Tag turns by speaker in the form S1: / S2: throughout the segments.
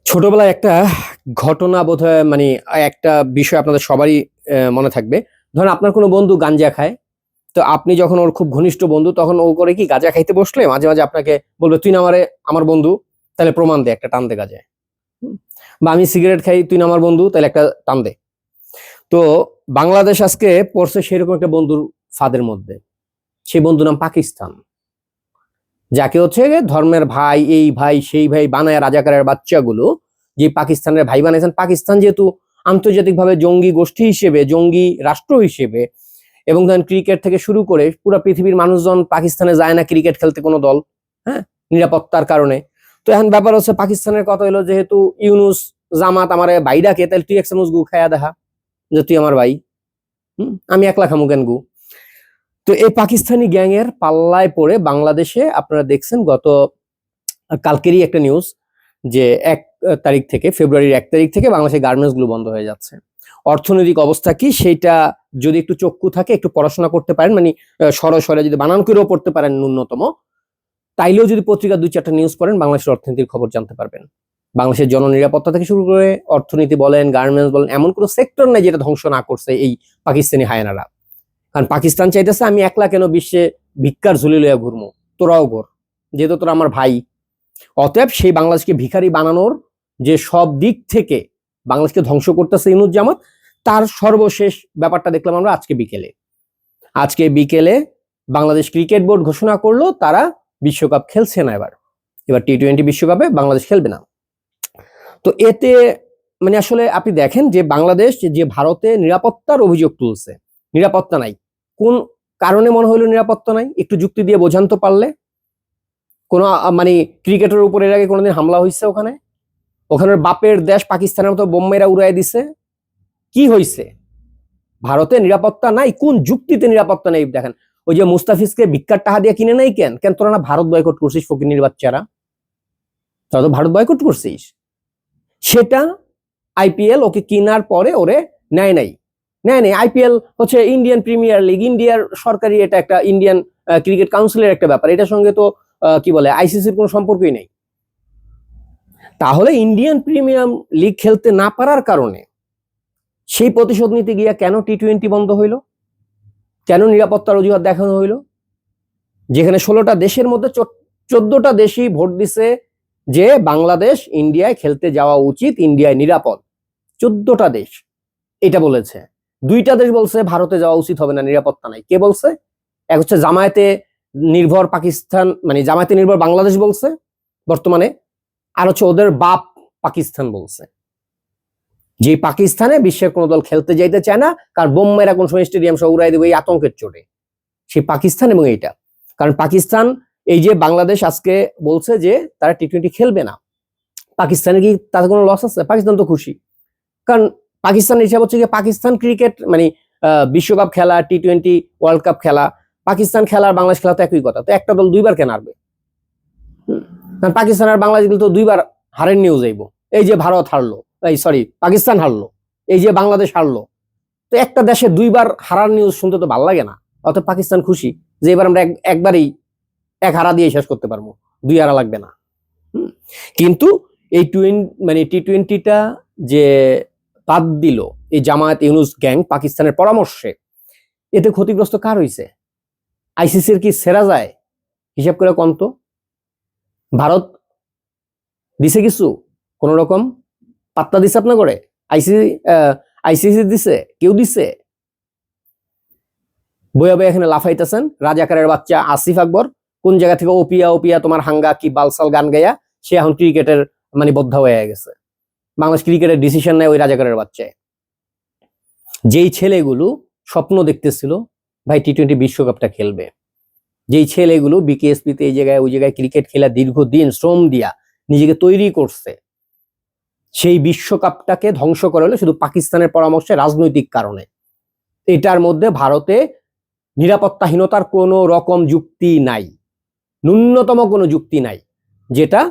S1: ছোটবেলায় একটা ঘটনা বোধহয় মানে একটা বিষয় আপনাদের সবারই মনে থাকবে। ধরেন আপনার কোনো বন্ধু গাঞ্জা খায়। তো আপনি যখন ওর খুব ঘনিষ্ঠ বন্ধু তখন ও করে কি গাঁজা খাইতে বসলে মাঝে, মাঝে আপনাকে বলবে, "তুই না আমারে আমার বন্ধু, তাইলে প্রমাণ দে একটা টান দে গাঁজায়।" হুম? বা আমি সিগারেট খাই, "তুই না আমার বন্ধু, তাইলে একটা টান দে।" তো বাংলাদেশ আজকে পড়ছে সেরকম একটা বন্ধুর ফাঁদের মধ্যে। সেই বন্ধুর নাম পাকিস্তান। যাকে হচ্ছে ধর্মের ভাই, এই ভাই, সেই ভাই বানায় রাজাকারের বাচ্চাগুলো যে পাকিস্তানের ভাই বানাইছেন। পাকিস্তান যেহেতু আন্তর্জাতিকভাবে জঙ্গি গোষ্ঠী হিসেবে, জঙ্গি রাষ্ট্র হিসেবে এবং ধরেন ক্রিকেট থেকে শুরু করে পুরো পৃথিবীর মানুষজন পাকিস্তানে যায় না ক্রিকেট খেলতে কোনো দল, হ্যাঁ? নিরাপত্তার কারণে। তো এখন ব্যাপার হচ্ছে পাকিস্তানের কথা হলো যেহেতু ইউনুস জামাত আমারে ভাই ডাকে, তাহলে তুই এক চামচ গু খাইয়া দেখা যে তুই আমার ভাই। আমি একলা খামু কেন গু? তো এই পাকিস্তানি গ্যাং এর পাল্লায় পড়ে বাংলাদেশে আপনারা দেখছেন গত কালকেরই একটা নিউজ যে 1 তারিখ থেকে ফেব্রুয়ারির 1 তারিখ থেকে বাংলাদেশের গার্মেন্টস গুলো বন্ধ হয়ে যাচ্ছে। অর্থনৈতিক অবস্থা কি সেইটা যদি একটু চক্ষু থাকে, একটু পড়াশোনা করতে পারেন, মানে সরাসরি যদি বানান করেও পড়তে পারেন ন্যূনতম, তাইলেও যদি পত্রিকা 2-4টা নিউজ পড়েন বাংলাদেশের অর্থনীতির খবর জানতে পারবেন। বাংলাদেশের জননিরাপত্তা থেকে শুরু করে অর্থনীতি বলেন, গার্মেন্টস বলেন, এমন কোনো সেক্টর নাই যেটা ধ্বংস না করছে এই পাকিস্তানি হায়নারা। কারণ পাকিস্তান চাইতেছে আমি একলা কেন বিশ্বে ভিক্ষার ঝুলি লইয়া ঘুরমু, তোরাও ঘোর, যেহেতু তোরা আমার ভাই। অতএব সেই বাংলাদেশকে ভিখারি বানানোর যে সব দিক থেকে বাংলাদেশকে ধ্বংস করতেছে ইউনূস জামাত, তার সর্বশেষ ব্যাপারটা দেখলাম আমরা আজকে বিকেলে বাংলাদেশ ক্রিকেট বোর্ড ঘোষণা করলো তারা বিশ্বকাপ খেলছে না। এবার টি-20 বিশ্বকাপে বাংলাদেশ খেলবে না। তো এতে মানে আসলে আপনি দেখেন যে বাংলাদেশ যে ভারতে নিরাপত্তার অভিযোগ তুলছে, নিরাপত্তা নাই। কোন কারণে মনে হলো নিরাপত্তা নাই? একটু যুক্তি দিয়ে বোঝান তো পারলে। কোনো মানে ক্রিকেটের উপর এর আগে কোনোদিন হামলা হয়েছে ওখানে? ওখানের বাপের দেশ পাকিস্তানের মতো বোম মেরা উড়াই দিছে। কি হয়েছে? ভারতে নিরাপত্তা নাই? কোন যুক্তিতে নিরাপত্তা নেই দেখেন। ওই যে মুস্তাফিজকে ভিক্ষার টাকা দিয়ে কিনে নাই কেন? কেন তোরা না ভারত বয়কট করছিস ফকিন্নির বাচ্চারা? তোরা তো ভারত বয়কট করছিস। সেটা আইপিএল ওকে কিনার পরে ওরে নেয় নাই। আইপিএল হচ্ছে ইন্ডিয়ান প্রিমিয়ার লিগ, ইন্ডিয়ার সরকারি, এটা একটা ইন্ডিয়ান ক্রিকেট কাউন্সিলের একটা ব্যাপার। এটার সঙ্গে তো কি বলে আইসিসির কোনো সম্পর্কই নেই। তাহলে ইন্ডিয়ান প্রিমিয়াম লিগ খেলতে না পারার কারণে সেই প্রতিশোধ নিতে গিয়া কেন টি-20 বন্ধ হইল? কেন নিরাপত্তার অজুহাত দেখানো হইল? যেখানে 16টা দেশের মধ্যে 14টা দেশই ভোট দিছে যে বাংলাদেশ ইন্ডিয়ায় খেলতে যাওয়া উচিত, ইন্ডিয়ায় নিরাপদ। 14টা দেশ এটা বলেছে। 2টা দেশ বলছে ভারতে যাওয়া উচিত হবে না, নিরাপত্তা নাই। কে বলছে? এক হচ্ছে জামায়াতে নির্ভর পাকিস্তান, মানে জামায়াতে নির্ভর বাংলাদেশ বলছে বর্তমানে, আর হচ্ছে ওদের বাপ পাকিস্তান বলছে। যে পাকিস্তানে বিশ্বের কোন দল খেলতে যাইতে চায় না, কারণ বোম মেরা কোন সময় স্টেডিয়াম সহ উড়াই দেবে এই আতঙ্কের চোটে। সেই পাকিস্তান এবং এইটা, কারণ পাকিস্তান এই যে বাংলাদেশ আজকে বলছে যে তারা টি-20 খেলবে না, পাকিস্তানের কি তাতে কোনো লস আছে? পাকিস্তান তো খুশি, কারণ পাকিস্তানের হিসাব হচ্ছে যে পাকিস্তান ক্রিকেট মানে বিশ্বকাপ খেলা, টি-20 ওয়ার্ল্ড কাপ খেলা, পাকিস্তান খেলা আর বাংলাদেশ খেলা তো একই কথা। তো একটা দল 2বার কেন হারবে? কারণ পাকিস্তান আর বাংলাদেশ তো 2বার হারের নিউজ আইব। এই যে ভারত হারলো, এই সরি পাকিস্তান হারলো, এই যে বাংলাদেশ হারলো। তো একটা দেশে 2বার হারার নিউজ শুনতে তো ভালো লাগে না। অর্থাৎ পাকিস্তান খুশি যে এবার আমরা একবারেই এক হারা দিয়ে শেষ করতে পারবো, 2 হারা লাগবে না। কিন্তু এই মানে টি-20টা যে বাদ দিল এই জামায়াত ইউনুস গ্যাং পাকিস্তানের পরামর্শে, এতে ক্ষতিগ্রস্ত কার হইছে? আইসিসির কি সেরা যায়? হিসাব করে কম তো। ভারত দিছে কিছু? কোন রকম পাত্তা দিছে আপনা করে? আইসিসি দিছে? কেউ দিছে? বইয়া বইয়া এখানে লাফাইতেছেন রাজাকারের বাচ্চা আসিফ আকবর। কোন জায়গা থেকে ওপিয়া ওপিয়া তোমার হাঙ্গা কি বালসাল গান গাইয়া সে এখন ক্রিকেটের মানে বদ্ধ হয়ে গেছে। বাংলাদেশ ক্রিকেটের ডিসিশন নেয় ওই রাজাকারের বাচ্চায়। যেই ছেলেগুলো স্বপ্ন দেখতেছিল ভাই টি-20 বিশ্বকাপটা খেলবে, যেই ছেলেগুলো বিকেএসপিতে এই জায়গায় ওই জায়গায় ক্রিকেট খেলা দীর্ঘদিন শ্রম দিয়া নিজেকে তৈরি করছে, সেই বিশ্বকাপটাকে ধ্বংস করা হলো শুধু পাকিস্তানের পরামর্শে, রাজনৈতিক কারণে। এটার মধ্যে ভারতে নিরাপত্তাহীনতার কোনো রকম যুক্তি নাই, ন্যূনতম কোনো যুক্তি নাই, যেটা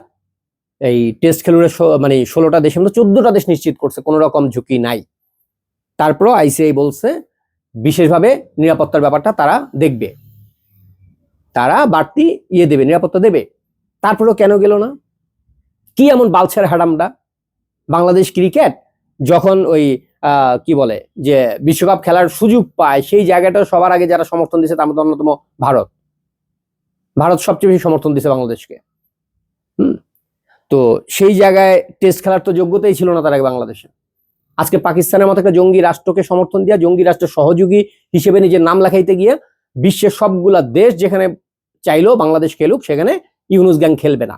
S1: এই টেস্ট খেলুড়ে মানে 16টা দেশের মধ্যে 14টা দেশ নিশ্চিত করছে কোনো রকম ঝুঁকি নাই। তারপরও আইসিআই বলছে বিশেষভাবে নিরাপত্তার ব্যাপারটা তারা দেখবে, তারা বাড়তি দেবে, নিরাপত্তা দেবে। তারপরেও কেন গেল না? কি এমন বালছের হাডামটা বাংলাদেশ ক্রিকেট যখন ওই কি বলে যে বিশ্বকাপ খেলার সুযোগ পায়, সেই জায়গাটা সবার আগে যারা সমর্থন দিচ্ছে তার মধ্যে অন্যতম ভারত। ভারত সবচেয়ে বেশি সমর্থন দিচ্ছে বাংলাদেশকে। তো সেই জায়গায় টেস্ট খেলার তো যোগ্যতাই ছিল না তার আগে বাংলাদেশে। আজকে পাকিস্তানের মতো একটা জঙ্গি রাষ্ট্রকে সমর্থন দিয়া, জঙ্গি রাষ্ট্রের সহযোগী হিসেবে নিজের নাম লেখাইতে গিয়ে বিশ্বের সবগুলা দেশ যেখানে চাইলো বাংলাদেশ খেলুক, সেখানে ইউনুস গ্যাং খেলবে না,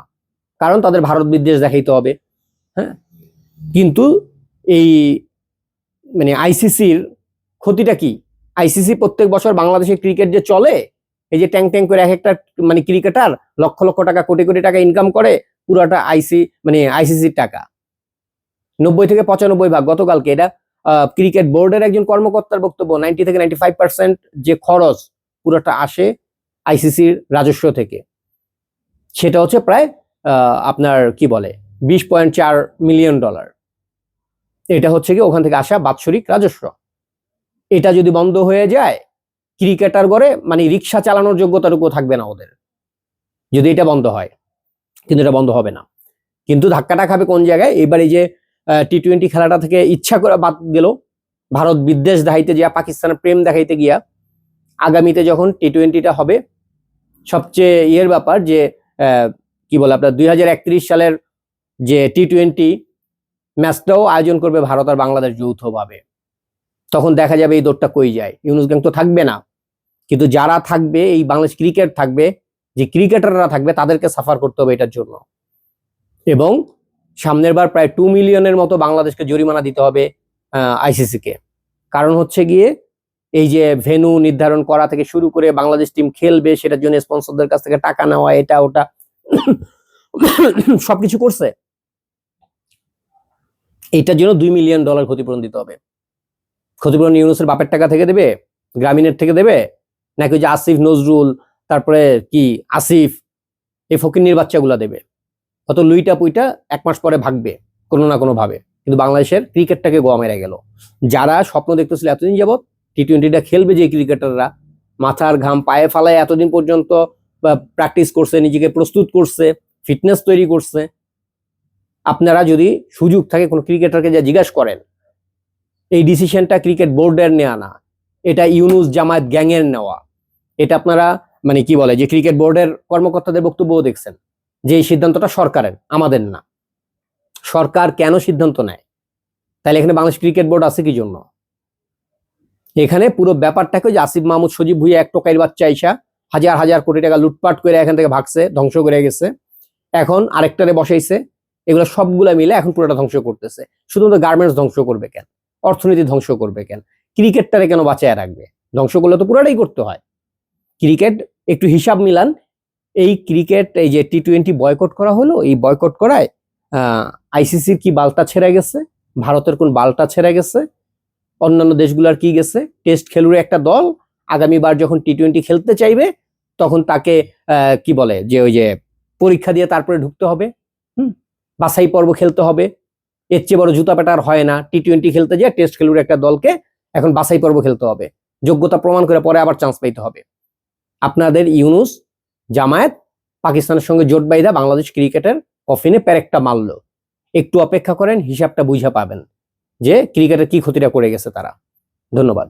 S1: কারণ তাদের ভারত বিদ্বেষ দেখাইতে হবে। হ্যাঁ, কিন্তু এই মানে আইসিসির ক্ষতিটা কি? আইসিসি প্রত্যেক বছর বাংলাদেশের ক্রিকেট যে চলে, এই যে ট্যাং ট্যাং করে এক একটা মানে ক্রিকেটার লক্ষ লক্ষ টাকা, কোটি কোটি টাকা ইনকাম করে, পুরোটা আইসিসির টাকা। 90 থেকে 95% গতকালকে এটা ক্রিকেট বোর্ডের একজন কর্মকর্তার বক্তব্য, 90 থেকে 95% যে খরচ পুরোটা আসে আইসিসির রাজস্ব থেকে। সেটা হচ্ছে প্রায় আপনার কি বলে $20.4 মিলিয়ন। এটা হচ্ছে কি ওখান থেকে আসা বাৎসরিক রাজস্ব। এটা যদি বন্ধ হয়ে যায়, ক্রিকেটার গড়ে মানে রিক্সা চালানোর যোগ্যতাটুকু থাকবে না ওদের, যদি এটা বন্ধ হয়। কিন্তু এটা বন্ধ হবে না। কিন্তু ধাক্কাটা খাবে কোন জায়গায়? এবার এই যে টি-20 খেলাটা থেকে ইচ্ছা করে বাদ গেল, ভারত বিদ্বেষ দেখাইতে গিয়া, পাকিস্তানের প্রেম দেখাইতে গিয়া। আগামীতে যখন টি-20টা হবে, সবচেয়ে ইয়ের ব্যাপার যে কি বলে আপনার 2031 সালের যে টি-20 ম্যাচটাও আয়োজন করবে ভারত আর বাংলাদেশ যৌথভাবে। তখন দেখা যাবে এই দৌড়টা কই যায়। ইউনুস গ্যাং তো থাকবে না, কিন্তু যারা থাকবে, এই বাংলাদেশ ক্রিকেট থাকবে, যে ক্রিকেটাররা থাকবে, তাদেরকে সাফার করতে হবে এটার জন্য। এবং সামনের বার প্রায় 2 মিলিয়নের মতো বাংলাদেশকে জরিমানা দিতে হবে আইসিসিকে। কারণ হচ্ছে গিয়ে এই যে ভেন্যু নির্ধারণ করা থেকে শুরু করে বাংলাদেশ টিম খেলবে সেটার জন্য স্পন্সরদের কাছ থেকে টাকা নেওয়া, এটা ওটা সবকিছু করছে। এটার জন্য $2 মিলিয়ন ক্ষতিপূরণ দিতে হবে। ক্ষতিপূরণ ইউনুসের বাপের টাকা থেকে দেবে, গ্রামীণের থেকে দেবে, নাকি যে আসিফ নজরুল, তারপরে কি আসিফ, এই ফকিন্নির বাচ্চাগুলা দেবে? অত লুইটা পুইটা 1 মাস পরে ভাগবে কোনো না কোনো ভাবে। কিন্তু বাংলাদেশের ক্রিকেটটাকে গোয়া মেরে গেল। যারা স্বপ্ন দেখতেছিল এতদিন যাবত টি-20টা খেলবে, যে ক্রিকেটাররা মাথার ঘাম পায়ে ফালায় এতদিন পর্যন্ত প্র্যাকটিস করছে, নিজেকে প্রস্তুত করছে, ফিটনেস তৈরি করছে, আপনারা যদি সুযোগ থাকে কোনো ক্রিকেটারকে যা জিজ্ঞাসা করেন, এই ডিসিশনটা ক্রিকেট বোর্ডের নেওয়া না, এটা ইউনুস জামায়াত গ্যাংয়ের নেওয়া। এটা আপনারা মানে কি বলে যে ক্রিকেট বোর্ডের কর্মকর্তাদের বক্তব্যও দেখছেন যে এই সিদ্ধান্তটা সরকারের, আমাদের না। সরকার কেন সিদ্ধান্ত নেয়? তাহলে এখানে বাংলাদেশ ক্রিকেট বোর্ড আছে কি জন্য? এখানে পুরো ব্যাপারটাকে যে আসিফ মাহমুদ, সজীব ভুঁইয়া এক টোকাইয়ের বাচ্চা আইসা হাজার হাজার কোটি টাকা লুটপাট করে এখান থেকে ভাগছে, ধ্বংস করে গেছে, এখন আরেকটারে বসাইছে, এগুলো সবগুলা মিলে এখন পুরোটা ধ্বংস করতেছে। শুধুমাত্র গার্মেন্টস ধ্বংস করবে কেন? অর্থনীতি ধ্বংস করবে কেন? ক্রিকেটটারে কেন বাঁচায় রাখবে? ধ্বংস করলে তো পুরোটাই করতে হয়। ক্রিকেট একটু হিসাব মিলান, এই ক্রিকেট এই যে টি-20 বয়কট করা হলো, এই বয়কট করায় আইসিসির কি বালটা ছেড়ে গেছে, ভারতের কোন বালটা ছেড়ে গেছে, অন্যান্য দেশগুলোর কি গেছে? টেস্ট খেলুড়ে একটা দল আগামীবার যখন টি-20 খেলতে চাইবে, তখন তাকে কি বলে যে ওই যে পরীক্ষা দিয়ে তারপরে ঢুকতে হবে, বাছাই পর্ব খেলতে হবে। এর চেয়ে বড় জুতা পেটার হয় না। টি-20 খেলতে যায় টেস্ট খেলুড়ে একটা দলকে এখন বাছাই পর্ব খেলতে হবে, যোগ্যতা প্রমাণ করে পরে আবার চান্স পাইতে হবে। আপনাদের ইউনুস জামায়াত পাকিস্তানের সঙ্গে জোট বাইদা বাংলাদেশ ক্রিকেটের কফিনে প্যারেকটা মারল। একটু অপেক্ষা করেন, হিসাবটা বুঝা পাবেন যে ক্রিকেটের কি ক্ষতিটা করে গেছে তারা। ধন্যবাদ।